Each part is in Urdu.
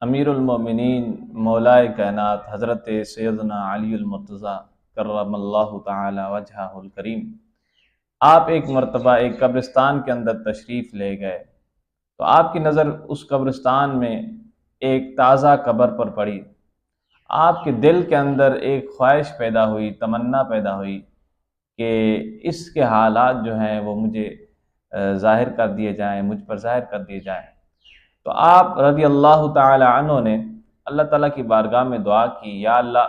امیر المومنین مولائے کائنات حضرت سیدنا علی المرتضیٰ کرم اللہ تعالی وجہہ الکریم، آپ ایک مرتبہ ایک قبرستان کے اندر تشریف لے گئے تو آپ کی نظر اس قبرستان میں ایک تازہ قبر پر پڑی۔ آپ کے دل کے اندر ایک خواہش پیدا ہوئی، تمنا پیدا ہوئی کہ اس کے حالات جو ہیں وہ مجھے ظاہر کر دیے جائیں، مجھ پر ظاہر کر دیے جائیں۔ تو آپ رضی اللہ تعالی عنہ نے اللہ تعالیٰ کی بارگاہ میں دعا کی، یا اللہ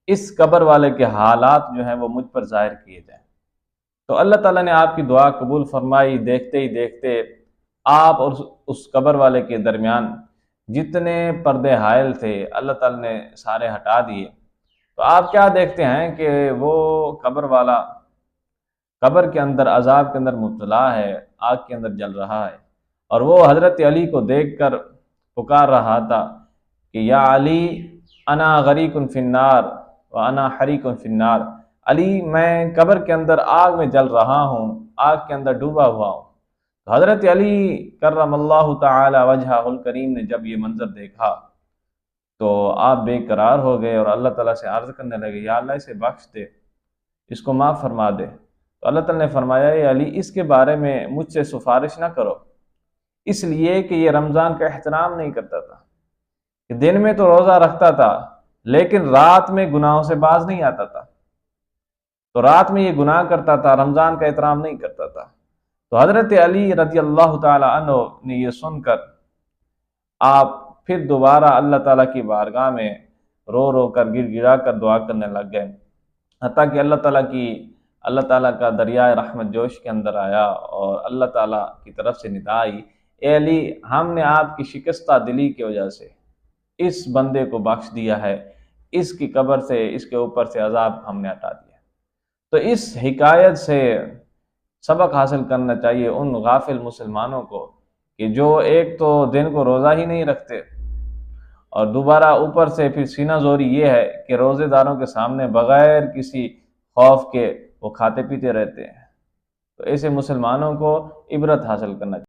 اس قبر والے کے حالات جو ہیں وہ مجھ پر ظاہر کیے جائیں۔ تو اللہ تعالیٰ نے آپ کی دعا قبول فرمائی۔ دیکھتے ہی دیکھتے آپ اور اس قبر والے کے درمیان جتنے پردے حائل تھے اللہ تعالیٰ نے سارے ہٹا دیے۔ تو آپ کیا دیکھتے ہیں کہ وہ قبر والا قبر کے اندر عذاب کے اندر مبتلا ہے، آگ کے اندر جل رہا ہے، اور وہ حضرت علی کو دیکھ کر پکار رہا تھا کہ یا علی انا غریق فی النار وانا حریق فی النار، علی میں قبر کے اندر آگ میں جل رہا ہوں، آگ کے اندر ڈوبا ہوا ہوں۔ تو حضرت علی کرم اللہ تعالی وجہہ الکریم نے جب یہ منظر دیکھا تو آپ بے قرار ہو گئے اور اللہ تعالیٰ سے عرض کرنے لگے، یا اللہ اسے بخش دے، اس کو معاف فرما دے۔ تو اللہ تعالیٰ نے فرمایا، اے علی اس کے بارے میں مجھ سے سفارش نہ کرو، اس لیے کہ یہ رمضان کا احترام نہیں کرتا تھا، کہ دن میں تو روزہ رکھتا تھا لیکن رات میں گناہوں سے باز نہیں آتا تھا، تو رات میں یہ گناہ کرتا تھا، رمضان کا احترام نہیں کرتا تھا۔ تو حضرت علی رضی اللہ تعالی عنہ نے یہ سن کر آپ پھر دوبارہ اللہ تعالیٰ کی بارگاہ میں رو رو کر گر گرا کر دعا کرنے لگ گئے، حتیٰ کہ اللہ تعالیٰ کا دریائے رحمت جوش کے اندر آیا اور اللہ تعالیٰ کی طرف سے ندا آئی، اے علی ہم نے آپ کی شکستہ دلی کی وجہ سے اس بندے کو بخش دیا ہے، اس کی قبر سے، اس کے اوپر سے عذاب ہم نے ہٹا دیا۔ تو اس حکایت سے سبق حاصل کرنا چاہیے ان غافل مسلمانوں کو کہ جو ایک تو دن کو روزہ ہی نہیں رکھتے اور دوبارہ اوپر سے پھر سینہ زوری یہ ہے کہ روزے داروں کے سامنے بغیر کسی خوف کے وہ کھاتے پیتے رہتے ہیں۔ تو ایسے مسلمانوں کو عبرت حاصل کرنا چاہیے۔